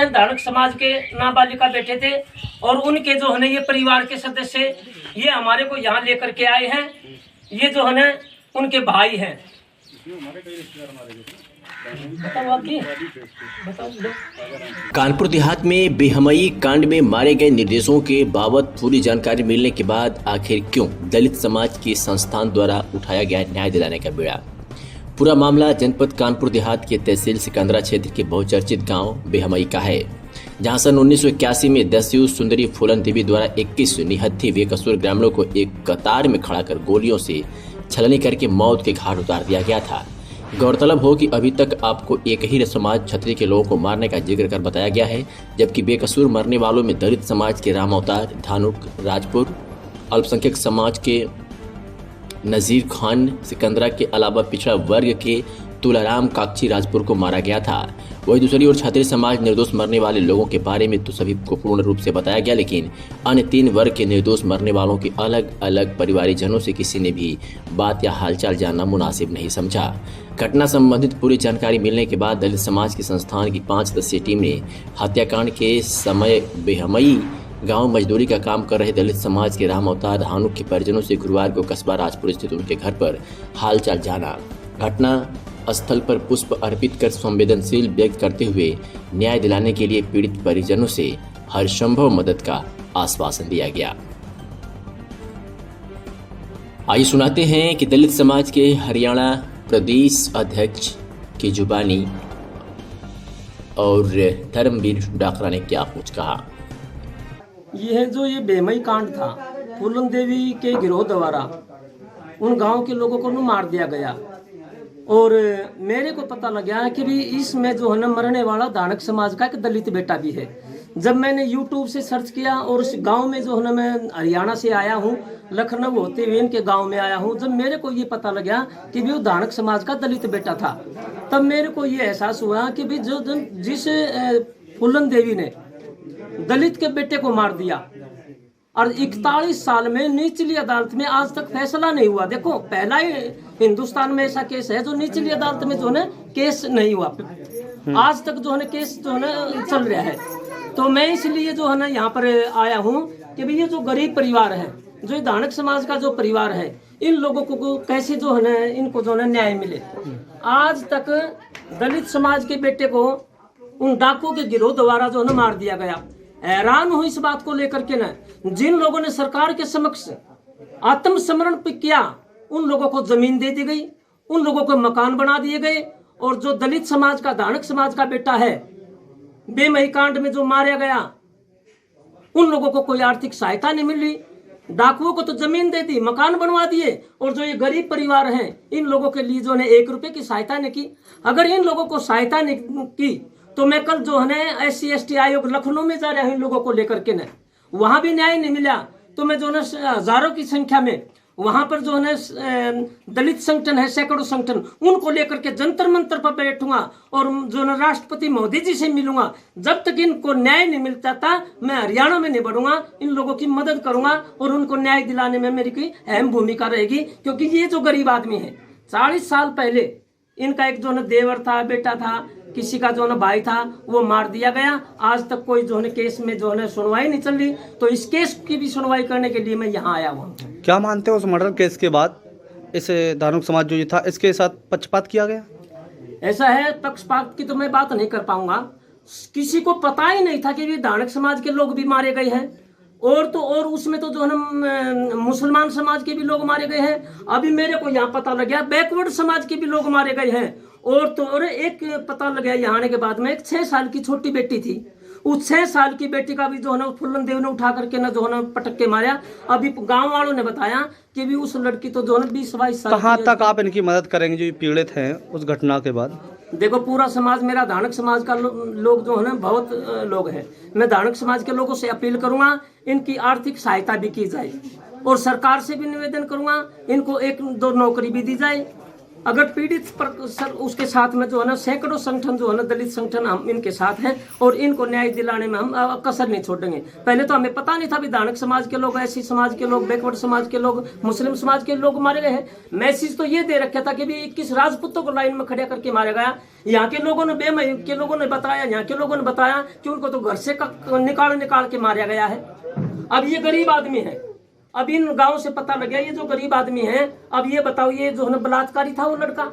हैं धानक समाज के नाबालिका बेटे थे और उनके जो है ना ये परिवार के सदस्य ये हमारे को यहाँ लेकर के आए हैं। ये जो है ना उनके भाई हैं। कानपुर देहात में बेहमई कांड में मारे गए निर्दोषों के बाबत पूरी जानकारी मिलने के बाद आखिर क्यों दलित समाज के संस्थान द्वारा उठाया गया न्याय दिलाने का बीड़ा। पूरा मामला जनपद कानपुर देहात के तहसील सिकंदरा क्षेत्र के बहुचर्चित गांव बेहमई का है, जहां सन 1981 में दस्यु सुंदरी फूलन देवी द्वारा 21 निहत्थे बेकसूर ग्रामीणों को एक कतार में खड़ा कर गोलियों से छलनी करके मौत के घाट उतार दिया गया था। गौरतलब हो कि अभी तक आपको एक ही समाज छतरी के लोगों को मारने का जिक्र कर बताया गया है, जबकि बेकसूर मरने वालों में दलित समाज के राम अवतार, धानुक राजपुर, अल्पसंख्यक समाज के नज़ीर खान सिकंदरा के अलावा पिछड़ा वर्ग के तुलाराम काक्षी राजपुर को मारा गया था। वही दूसरी ओर छात्री समाज निर्दोष मरने वाले लोगों के बारे में तो सभी को पूर्ण रूप से बताया गया, लेकिन अन्य 3 वर्ग के निर्दोष मरने वालों के अलग अलग परिवारीजनों से किसी ने भी बात या हालचाल जानना मुनासिब नहीं समझा। घटना संबंधित पूरी जानकारी मिलने के बाद दलित समाज के संस्थान की 5 सदस्यीय टीम ने हत्याकांड के समय बेहमई गांव मजदूरी का काम कर रहे दलित समाज के राम अवतार धानुक के परिजनों से गुरुवार को कस्बा राजपुर स्थित उनके घर पर हालचाल जाना। घटना स्थल पर पुष्प अर्पित कर संवेदनशील व्यक्त करते हुए न्याय दिलाने के लिए पीड़ित परिजनों से हर संभव मदद का आश्वासन दिया गया। आइए सुनाते हैं कि दलित समाज के हरियाणा प्रदेश अध्यक्ष की जुबानी और धर्मवीर डाकरा ने क्या कुछ कहा। ये बेमई कांड था, फूलन देवी के गिरोह द्वारा उन गांव के लोगों को मार दिया गया और मेरे को पता लगा कि भी इसमें जो है ना मरने वाला धानक समाज का एक दलित बेटा भी है। जब मैंने YouTube से सर्च किया और उस गांव में जो है ना, मैं हरियाणा से आया हूँ, लखनऊ होते हुए इनके गांव में आया हूँ, जब मेरे को ये पता लगा कि भी वो धानक समाज का दलित बेटा था, तब मेरे को ये एहसास हुआ कि भी जिस फूलन देवी ने दलित के बेटे को मार दिया और 41 साल में निचली अदालत में आज तक फैसला नहीं हुआ। देखो, पहला ही हिंदुस्तान में ऐसा केस है जो निचली अदालत में जो है केस नहीं हुआ, आज तक जो है केस जो है चल रहा है। तो मैं इसलिए जो है ना यहाँ पर आया हूँ कि भाई ये जो गरीब परिवार है, जो धानक समाज का जो परिवार है, इन लोगों को कैसे जो है ना इनको जो है न्याय मिले। आज तक दलित समाज के बेटे को उन डाकुओं के गिरोह द्वारा जो है ना मार दिया गया। हैरान हूं इस बात को लेकर के ना, जिन लोगों ने सरकार के समक्ष आत्मसमरण किया उन लोगों को जमीन दे दी गई, उन लोगों को मकान बना दिए गए, और जो दलित समाज का धानक समाज का बेटा है बेमई कांड में जो मारा गया, उन लोगों को कोई आर्थिक सहायता नहीं मिली। डाकुओं को तो जमीन दे दी, मकान बनवा दिए, और जो ये गरीब परिवार हैं इन लोगों के लिए जो है 1 रुपए की सहायता नहीं की। अगर इन लोगों को सहायता नहीं की तो मैं कल जो है SC/ST आयोग लखनऊ में जा रहा हूँ इन लोगों को लेकर के, न वहां भी न्याय नहीं मिला तो मैं जो है हजारों की संख्या में वहां पर जो है दलित संगठन है, सैकड़ों संगठन, उनको लेकर के जंतर मंतर पर बैठूंगा और जो है राष्ट्रपति मोदी जी से मिलूंगा। जब तक इनको न्याय नहीं मिलता था मैं हरियाणा में नहीं बढ़ूंगा, इन लोगों की मदद करूंगा और उनको न्याय दिलाने में मेरी कोई अहम भूमिका रहेगी। क्योंकि ये जो गरीब आदमी है, 40 साल पहले इनका एक जो है देवर था, बेटा था, किसी का जो है भाई था, वो मार दिया गया। आज तक कोई जो है केस में जो है सुनवाई नहीं चल रही, तो इस केस की भी सुनवाई करने के लिए मैं यहाँ आया हूँ। क्या मानते हो उस मर्डर केस के बाद इस धानुक समाज जो ये था इसके साथ पक्षपात किया गया? ऐसा है, पक्षपात की तो मैं बात नहीं कर पाऊंगा। किसी को पता ही नहीं था कि ये धानक समाज के लोग भी मारे गए हैं, और उसमें तो जो है ना मुसलमान समाज के भी लोग मारे गए हैं। अभी मेरे को यहाँ पता लग गया बैकवर्ड समाज के भी लोग मारे गए हैं। और एक पता लगा यहाँ आने के बाद में, एक 6 साल की छोटी बेटी थी, उस 6 साल की बेटी का भी जो है ना फूलन देव ने उठा करके ना जो है ना पटक के मारा। अभी गांव वालों ने बताया कि भी उस लड़की तो जो है ना 20-22 साल। कहाँ तक आप इनकी मदद करेंगे जो पीड़ित हैं उस घटना के बाद? देखो, पूरा समाज, मेरा धानक समाज का लोग जो है ना बहुत लोग हैं, मैं धानक समाज के लोगों से अपील करूंगा इनकी आर्थिक सहायता भी की जाए, और सरकार से भी निवेदन करूंगा इनको 1-2 नौकरी भी दी जाए, अगर पीड़ित पर सर उसके साथ में जो है ना सैकड़ों संगठन जो है ना दलित संगठन हम इनके साथ हैं और इनको न्याय दिलाने में हम कसर नहीं छोड़ेंगे। पहले तो हमें पता नहीं था भी धानक समाज के लोग, ऐसी समाज के लोग, बैकवर्ड समाज के लोग, मुस्लिम समाज के लोग मारे गए हैं। मैसेज तो ये दे रखा था कि भी 21 राजपूतों को लाइन में खड़ा करके मारा गया। यहाँ के लोगों ने के लोगों ने बताया, यहाँ के लोगों ने बताया कि उनको तो घर से निकाल के मारा गया है। अब ये गरीब आदमी है, अब इन गांव से पता लग गया ये जो गरीब आदमी है। अब ये बताओ, ये जो है ना बलात्कारी था वो लड़का,